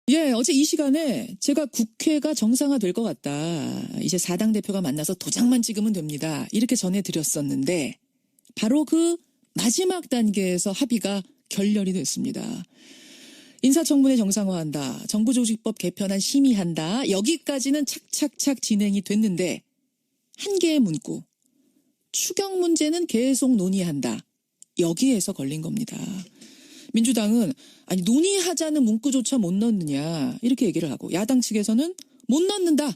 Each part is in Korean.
예, 어제 이 시간에 제가 국회가 정상화될 것 같다. 이제 4당 대표가 만나서 도장만 찍으면 됩니다. 이렇게 전해드렸었는데 바로 그 마지막 단계에서 합의가 결렬이 됐습니다. 인사청문회 정상화한다. 정부조직법 개편안 심의한다. 여기까지는 착착착 진행이 됐는데 한 개의 문구. 추경 문제는 계속 논의한다. 여기에서 걸린 겁니다. 민주당은 아니 논의하자는 문구조차 못 넣느냐 이렇게 얘기를 하고 야당 측에서는 못 넣는다.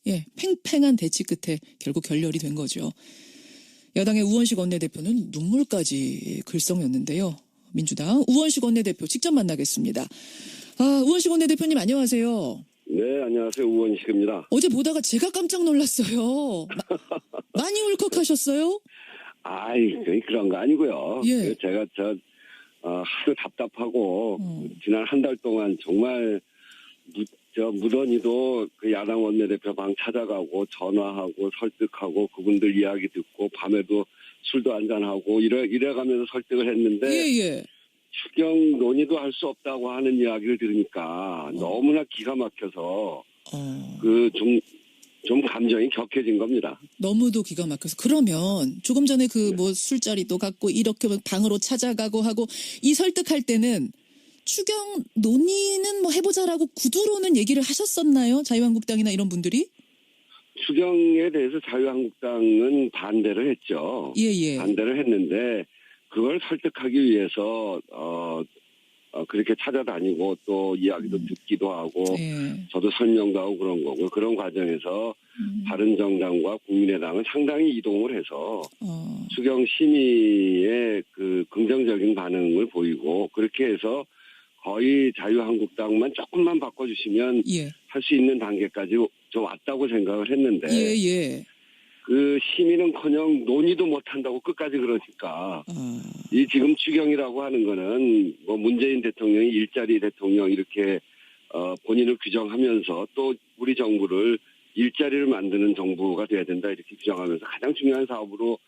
예, 팽팽한 대치 끝에 결국 결렬이 된 거죠. 여당의 우원식 원내대표는 눈물까지 글썽였는데요. 민주당 우원식 원내대표 직접 만나겠습니다. 우원식 원내대표님 안녕하세요. 네, 안녕하세요. 우원식입니다. 어제 보다가 제가 깜짝 놀랐어요. 많이 울컥하셨어요? 아이, 그런 거 아니고요. 예. 제가 하도 답답하고 지난 한 달 동안 정말 무던히도 그 야당 원내대표 방 찾아가고 전화하고 설득하고 그분들 이야기 듣고 밤에도 술도 한잔하고 이래가면서 설득을 했는데 예. 추경 논의도 할 수 없다고 하는 이야기를 들으니까 너무나 기가 막혀서 좀 감정이 격해진 겁니다. 너무도 기가 막혀서. 그러면 조금 전에 뭐 술자리도 갖고 이렇게 방으로 찾아가고 하고 이 설득할 때는 추경 논의는 뭐 해보자라고 구두로는 얘기를 하셨었나요? 자유한국당이나 이런 분들이? 추경에 대해서 자유한국당은 반대를 했죠. 예. 반대를 했는데 그걸 설득하기 위해서 그렇게 찾아다니고 또 이야기도 듣기도 하고 저도 설명도 하고 그런 거고 그런 과정에서 바른정당과 국민의당은 상당히 이동을 해서 추경 심의에 그 긍정적인 반응을 보이고 그렇게 해서 거의 자유한국당만 조금만 바꿔주시면 할 수 있는 단계까지 좀 왔다고 생각을 했는데 그 심의는커녕 논의도 못한다고 끝까지 그러니까 이 지금 추경이라고 하는 거는 뭐 문재인 대통령이 일자리 대통령 이렇게 본인을 규정하면서 또 우리 정부를 일자리를 만드는 정부가 돼야 된다 이렇게 규정하면서 가장 중요한 사업으로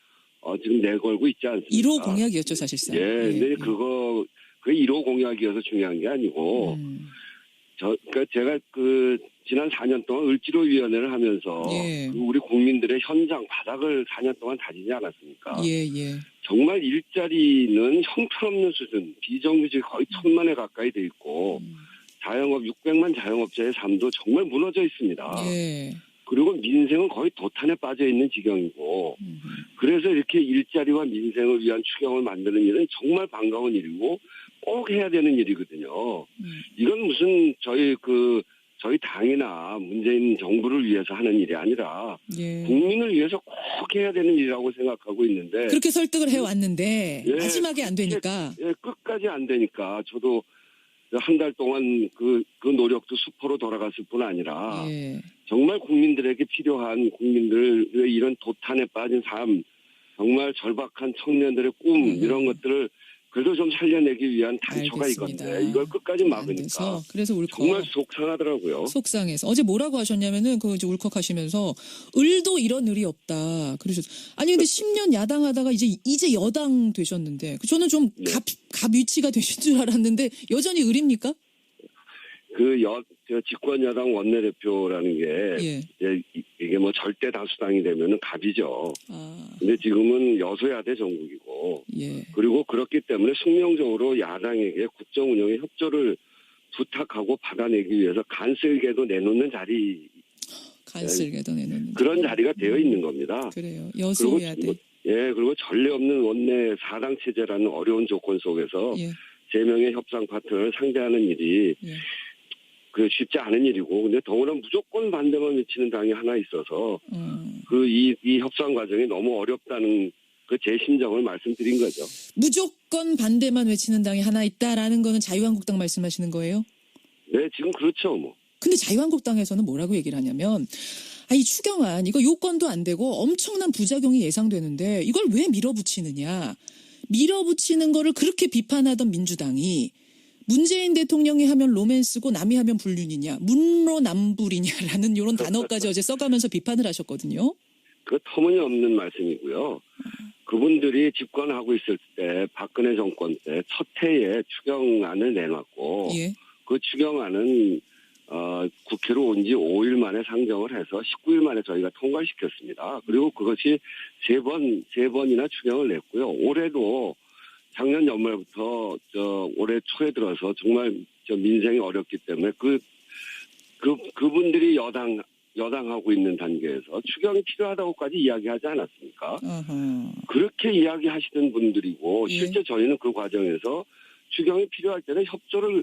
지금 내걸고 있지 않습니까? 1호 공약이었죠 사실상. 근데 그 1호 공약이어서 중요한 게 아니고 그러니까 제가 지난 4년 동안 을지로위원회를 하면서 우리 국민들의 현장 바닥을 4년 동안 다지지 않았습니까? 정말 일자리는 형편없는 수준, 비정규직 거의 1,000만에 가까이 돼 있고 자영업 600만 자영업자의 삶도 정말 무너져 있습니다. 그리고 민생은 거의 도탄에 빠져 있는 지경이고 그래서 이렇게 일자리와 민생을 위한 추경을 만드는 일은 정말 반가운 일이고 꼭 해야 되는 일이거든요. 이건 무슨 저희 당이나 문재인 정부를 위해서 하는 일이 아니라 국민을 위해서 꼭 해야 되는 일이라고 생각하고 있는데 그렇게 설득을 해왔는데 마지막에 안 되니까 끝까지 안 되니까 저도 한 달 동안 그 노력도 수포로 돌아갔을 뿐 아니라 정말 국민들에게 필요한 국민들의 이런 도탄에 빠진 삶 정말 절박한 청년들의 꿈 이런 것들을 그래도 좀 살려내기 위한 단초가 이건데 이걸 끝까지 막으니까 그래서 정말 속상하더라고요. 속상해서 어제 뭐라고 하셨냐면은 이제 울컥하시면서 을도 이런 을이 없다 그러셨어요. 아니 근데 10년 야당하다가 이제 여당 되셨는데 저는 좀 갑 위치가 되신 줄 알았는데 여전히 을입니까? 집권 여당 원내대표라는 게 이게 뭐 절대 다수당이 되면은 갑이죠. 근데 지금은 여소야대 정국이고 그리고 그렇기 때문에 숙명적으로 야당에게 국정 운영의 협조를 부탁하고 받아내기 위해서 간쓸게도 내놓는 자리. 간쓸게도 내놓는 그런 자리가 되어 있는 겁니다. 그래요. 여소야대. 그리고 전례 없는 원내 4당 체제라는 어려운 조건 속에서 3명의 협상 파트너를 상대하는 일이 쉽지 않은 일이고, 근데 더구나 무조건 반대만 외치는 당이 하나 있어서, 이 협상 과정이 너무 어렵다는 제 심정을 말씀드린 거죠. 무조건 반대만 외치는 당이 하나 있다라는 거는 자유한국당 말씀하시는 거예요? 네, 지금 그렇죠, 뭐. 근데 자유한국당에서는 뭐라고 얘기를 하냐면, 이 추경안, 이거 요건도 안 되고 엄청난 부작용이 예상되는데, 이걸 왜 밀어붙이느냐. 밀어붙이는 거를 그렇게 비판하던 민주당이, 문재인 대통령이 하면 로맨스고 남이 하면 불륜이냐, 문로남불이냐라는 이런 단어까지 어제 써가면서 비판을 하셨거든요. 그 터무니없는 말씀이고요. 그분들이 집권하고 있을 때 박근혜 정권 때 첫 해에 추경안을 내놨고 그 추경안은 국회로 온 지 5일 만에 상정을 해서 19일 만에 저희가 통과시켰습니다. 그리고 그것이 세 번이나 추경을 냈고요. 올해도 작년 연말부터 올해 초에 들어서 정말 민생이 어렵기 때문에 그분들이 여당하고 있는 단계에서 추경이 필요하다고까지 이야기하지 않았습니까? 그렇게 이야기하시던 분들이고 실제 저희는 그 과정에서 추경이 필요할 때는 협조를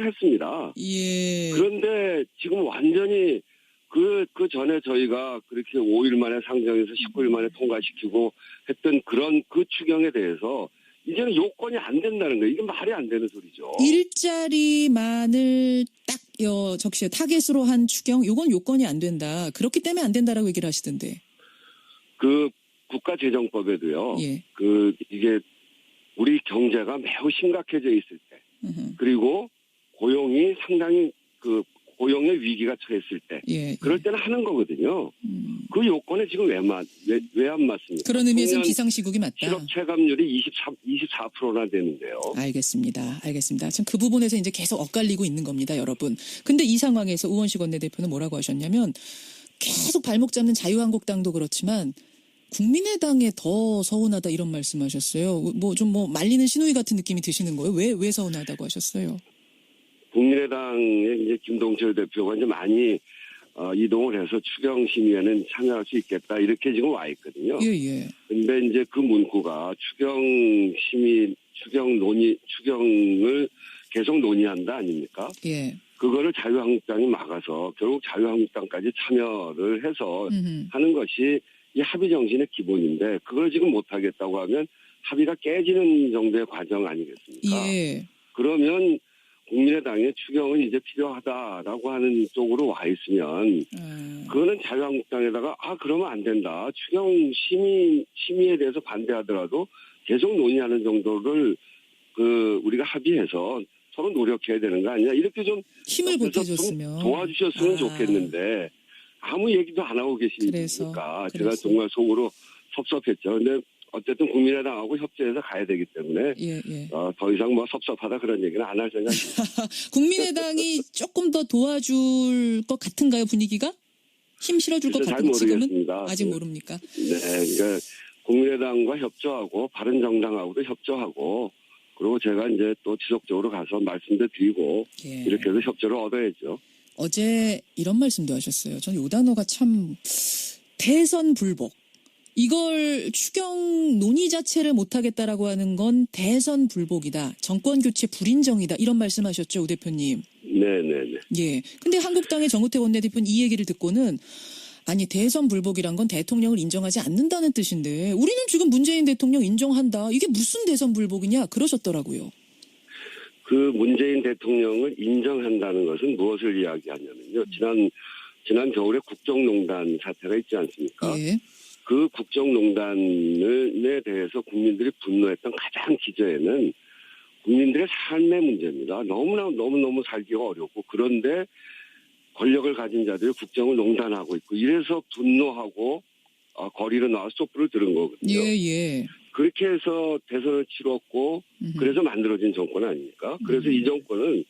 했습니다. 예. 그런데 지금 완전히 그 전에 저희가 그렇게 5일 만에 상정해서 19일 만에 통과시키고 했던 그런 그 추경에 대해서 이제는 요건이 안 된다는 거예요. 이게 말이 안 되는 소리죠. 일자리만을 딱 타겟으로 한 추경, 요건 요건이 안 된다. 그렇기 때문에 안 된다라고 얘기를 하시던데. 그 국가재정법에도요. 예. 이게 우리 경제가 매우 심각해져 있을 때, 그리고 고용이 상당히 고용의 위기가 처했을 때, 그럴 때는 하는 거거든요. 그 요건에 지금 왜 안 맞습니까? 그런 의미에서는 비상시국이 맞다. 실업 체감률이 24%나 되는데요. 알겠습니다. 참 그 부분에서 이제 계속 엇갈리고 있는 겁니다, 여러분. 근데 이 상황에서 우원식 원내대표는 뭐라고 하셨냐면 계속 발목 잡는 자유한국당도 그렇지만 국민의당에 더 서운하다 이런 말씀하셨어요. 좀 말리는 신우이 같은 느낌이 드시는 거예요? 왜 서운하다고 하셨어요? 국민의당의 이제 김동철 대표가 이제 많이 이동을 해서 추경 심의에는 참여할 수 있겠다 이렇게 지금 와 있거든요. 예. 근데 이제 그 문구가 추경을 계속 논의한다 아닙니까? 예. 그거를 자유한국당이 막아서 결국 자유한국당까지 참여를 해서 하는 것이 이 합의 정신의 기본인데 그걸 지금 못하겠다고 하면 합의가 깨지는 정도의 과정 아니겠습니까? 예. 그러면 국민의당의 추경은 이제 필요하다라고 하는 쪽으로 와 있으면 그거는 자유한국당에다가 그러면 안 된다. 추경 심의에 대해서 반대하더라도 계속 논의하는 정도를 우리가 합의해서 서로 노력해야 되는 거 아니냐. 이렇게 좀 힘을 보태줬으면 도와주셨으면 좋겠는데 아무 얘기도 안 하고 계시니까 제가 정말 속으로 섭섭했죠. 근데 어쨌든 국민의당하고 협조해서 가야 되기 때문에 더 이상 섭섭하다 그런 얘기는 안 할 생각입니다. 국민의당이 조금 더 도와줄 것 같은가요, 분위기가? 힘 실어줄 것 같은 지금은? 아직 모릅니까? 네, 그러니까 국민의당과 협조하고 바른정당하고도 협조하고 그리고 제가 이제 또 지속적으로 가서 말씀도 드리고 이렇게 해서 협조를 얻어야죠. 어제 이런 말씀도 하셨어요. 전 요 단어가 참 대선 불복. 이걸 추경 논의 자체를 못하겠다라고 하는 건 대선 불복이다. 정권 교체 불인정이다. 이런 말씀하셨죠, 우 대표님. 네네네. 예. 근데 한국당의 정우택 원내대표는 이 얘기를 듣고는 아니 대선 불복이란 건 대통령을 인정하지 않는다는 뜻인데 우리는 지금 문재인 대통령 인정한다. 이게 무슨 대선 불복이냐 그러셨더라고요. 그 문재인 대통령을 인정한다는 것은 무엇을 이야기하냐면요. 지난 겨울에 국정농단 사태가 있지 않습니까? 예. 그 국정농단에 대해서 국민들이 분노했던 가장 기저에는 국민들의 삶의 문제입니다. 너무너무 살기가 어렵고 그런데 권력을 가진 자들이 국정을 농단하고 있고 이래서 분노하고 거리로 나와서 촛불을 들은 거거든요. 예. 그렇게 해서 대선을 치렀고 그래서 만들어진 정권 아닙니까? 그래서 이 정권은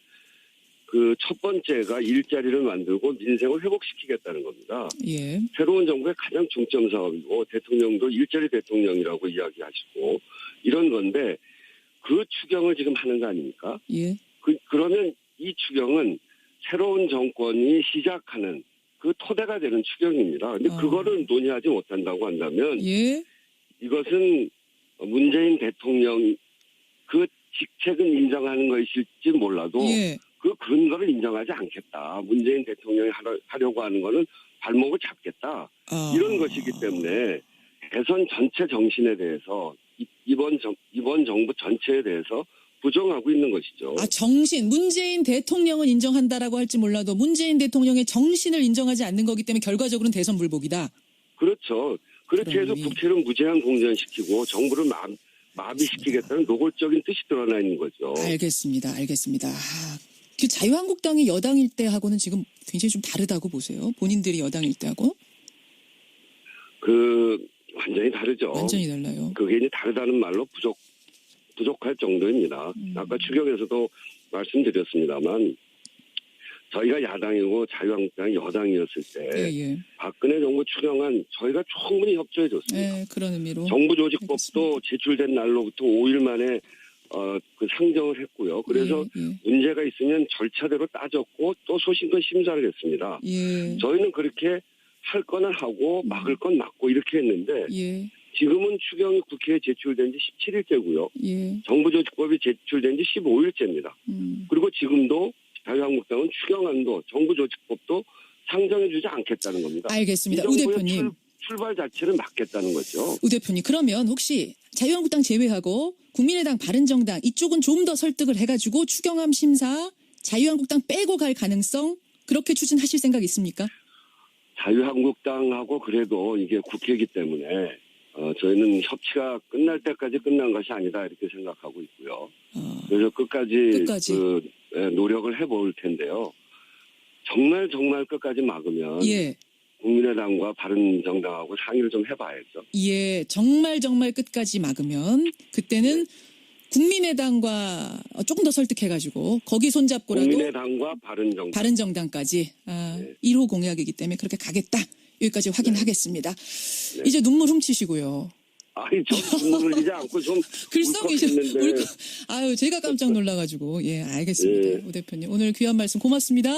그 첫 번째가 일자리를 만들고 민생을 회복시키겠다는 겁니다. 예. 새로운 정부의 가장 중점 사업이고 대통령도 일자리 대통령이라고 이야기하시고 이런 건데 그 추경을 지금 하는 거 아닙니까? 예. 그러면 이 추경은 새로운 정권이 시작하는 그 토대가 되는 추경입니다. 근데 그거를 논의하지 못한다고 한다면 이것은 문재인 대통령 그 직책은 인정하는 것일지 몰라도 그 근거를 인정하지 않겠다. 문재인 대통령이 하려고 하는 거는 발목을 잡겠다. 이런 것이기 때문에 대선 전체 정신에 대해서 이번 정부 전체에 대해서 부정하고 있는 것이죠. 정신. 문재인 대통령은 인정한다라고 할지 몰라도 문재인 대통령의 정신을 인정하지 않는 거기 때문에 결과적으로는 대선 불복이다. 그렇죠. 그렇게 해서 국회를 무제한 공전시키고 정부를 마비시키겠다는 노골적인 뜻이 드러나 있는 거죠. 알겠습니다. 그 자유한국당이 여당일 때하고는 지금 굉장히 좀 다르다고 보세요. 본인들이 여당일 때하고. 완전히 다르죠. 완전히 달라요. 그게 이제 다르다는 말로 부족할 정도입니다. 아까 추경에서도 말씀드렸습니다만 저희가 야당이고 자유한국당이 여당이었을 때 박근혜 정부 추경안 저희가 충분히 협조해 줬습니다. 그런 의미로. 정부조직법도 알겠습니다. 제출된 날로부터 5일 만에 그 상정을 했고요. 그래서 문제가 있으면 절차대로 따졌고 또 소신껏 심사를 했습니다. 저희는 그렇게 할 거는 하고 막을 건 막고 이렇게 했는데 지금은 추경이 국회에 제출된 지 17일째고요. 정부조직법이 제출된 지 15일째입니다. 그리고 지금도 자유한국당은 추경안도 정부조직법도 상정해주지 않겠다는 겁니다. 알겠습니다. 우 대표님. 출발 자체를 막겠다는 거죠. 우 대표님, 그러면 혹시 자유한국당 제외하고 국민의당, 바른정당 이쪽은 좀 더 설득을 해가지고 추경안 심사 자유한국당 빼고 갈 가능성 그렇게 추진하실 생각 있습니까? 자유한국당하고 그래도 이게 국회이기 때문에 저희는 협치가 끝날 때까지 끝난 것이 아니다 이렇게 생각하고 있고요. 그래서 끝까지. 노력을 해볼 텐데요. 정말 끝까지 막으면 국민의당과 바른정당하고 상의를 좀 해봐야죠. 정말 끝까지 막으면 그때는 국민의당과 조금 더 설득해가지고 거기 손잡고라도 국민의당과 바른정당까지 1호 공약이기 때문에 그렇게 가겠다. 여기까지 확인하겠습니다. 이제 눈물 훔치시고요. 아니, 좀 눈물 흘리지 않고 좀 울컥했는데. 아유, 제가 깜짝 놀라가지고. 알겠습니다. 우 대표님, 오늘 귀한 말씀 고맙습니다.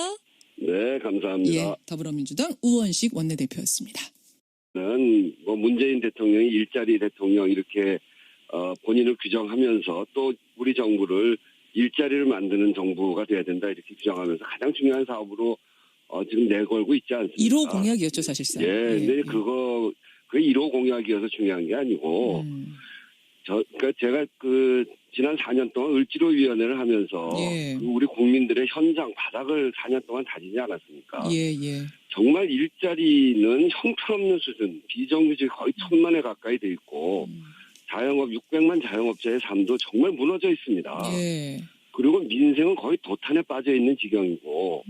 네, 감사합니다. 더불어민주당 우원식 원내대표였습니다. 뭐 문재인 대통령이 일자리 대통령 이렇게 본인을 규정하면서 또 우리 정부를 일자리를 만드는 정부가 돼야 된다 이렇게 규정하면서 가장 중요한 사업으로 지금 내걸고 있지 않습니까? 1호 공약이었죠, 사실상. 근데 그 1호 공약이어서 중요한 게 아니고, 그러니까 제가 지난 4년 동안 을지로위원회를 하면서 우리 국민들의 현장 바닥을 4년 동안 다지지 않았습니까? 정말 일자리는 형편없는 수준, 비정규직 거의 1,000만에 가까이 돼 있고, 자영업 600만 자영업자의 삶도 정말 무너져 있습니다. 그리고 민생은 거의 도탄에 빠져 있는 지경이고,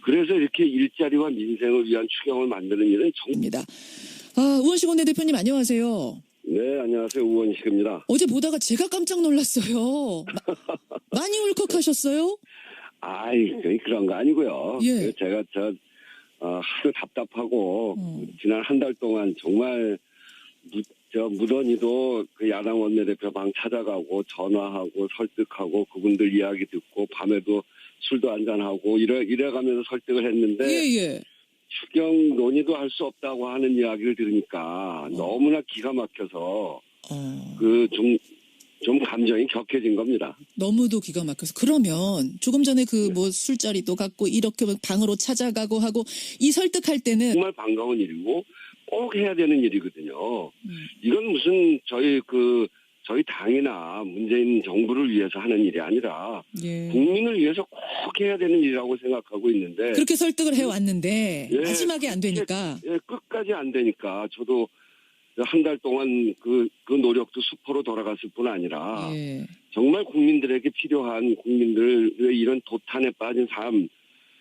그래서 이렇게 일자리와 민생을 위한 추경을 만드는 일은 정입니다. 우원식 원내대표님 안녕하세요. 네, 안녕하세요. 우원식입니다. 어제 보다가 제가 깜짝 놀랐어요. 많이 울컥하셨어요? 그런 거 아니고요. 제가 하도 답답하고 지난 한 달 동안 정말 무던히도 그 야당 원내대표 방 찾아가고 전화하고 설득하고 그분들 이야기 듣고 밤에도 술도 한잔하고 이래가면서 설득을 했는데 추경 논의도 할 수 없다고 하는 이야기를 들으니까 너무나 기가 막혀서 좀 감정이 격해진 겁니다. 너무도 기가 막혀서. 그러면 조금 전에 술자리도 갖고 이렇게 방으로 찾아가고 하고 이 설득할 때는 정말 반가운 일이고 꼭 해야 되는 일이거든요. 이건 무슨 저희 당이나 문재인 정부를 위해서 하는 일이 아니라 국민을 위해서 꼭 해야 되는 일이라고 생각하고 있는데 그렇게 설득을 해왔는데 마지막에 안 되니까 끝까지 안 되니까 저도 한 달 동안 그 노력도 수포로 돌아갔을 뿐 아니라 정말 국민들에게 필요한 국민들의 이런 도탄에 빠진 삶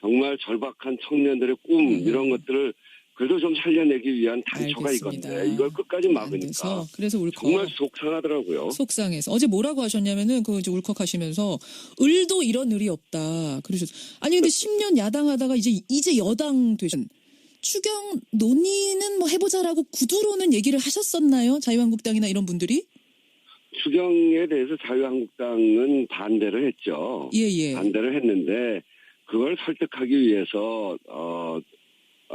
정말 절박한 청년들의 꿈 이런 것들을 그래도 좀 살려내기 위한 단초가 이건데 이걸 끝까지 막으니까 그래서 정말 속상하더라고요. 속상해서 어제 뭐라고 하셨냐면은 이제 울컥하시면서 을도 이런 을이 없다 그러셨어요. 아니 근데 10년 야당하다가 이제 여당 되신 추경 논의는 해보자라고 구두로는 얘기를 하셨었나요? 자유한국당이나 이런 분들이? 추경에 대해서 자유한국당은 반대를 했죠. 반대를 했는데 그걸 설득하기 위해서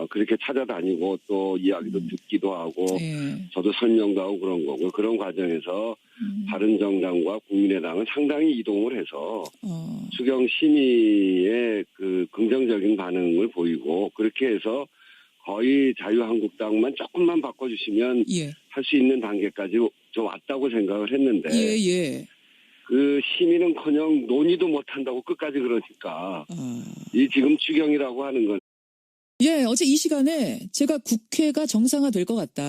그렇게 찾아다니고 또 이야기도 듣기도 하고 저도 설명도 하고 그런 거고 그런 과정에서 바른정당과 국민의당은 상당히 이동을 해서 추경 심의에 긍정적인 반응을 보이고 그렇게 해서 거의 자유한국당만 조금만 바꿔주시면 할 수 있는 단계까지 좀 왔다고 생각을 했는데 그 심의는커녕 논의도 못한다고 끝까지 그러니까 이 지금 추경이라고 하는 건 어제 이 시간에 제가 국회가 정상화될 것 같다.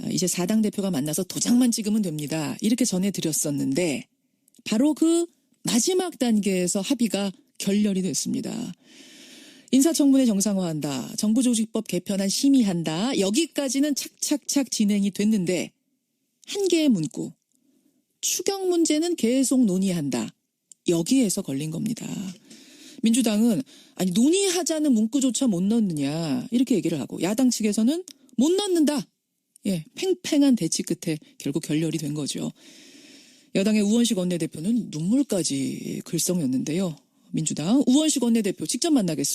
이제 4당 대표가 만나서 도장만 찍으면 됩니다. 이렇게 전해드렸었는데 바로 그 마지막 단계에서 합의가 결렬이 됐습니다. 인사청문회 정상화한다. 정부조직법 개편안 심의한다. 여기까지는 착착착 진행이 됐는데 한 개의 문구. 추경 문제는 계속 논의한다. 여기에서 걸린 겁니다. 민주당은 아니 논의하자는 문구조차 못 넣느냐 이렇게 얘기를 하고 야당 측에서는 못 넣는다. 예, 팽팽한 대치 끝에 결국 결렬이 된 거죠. 여당의 우원식 원내대표는 눈물까지 글썽였는데요. 민주당 우원식 원내대표 직접 만나겠습니다.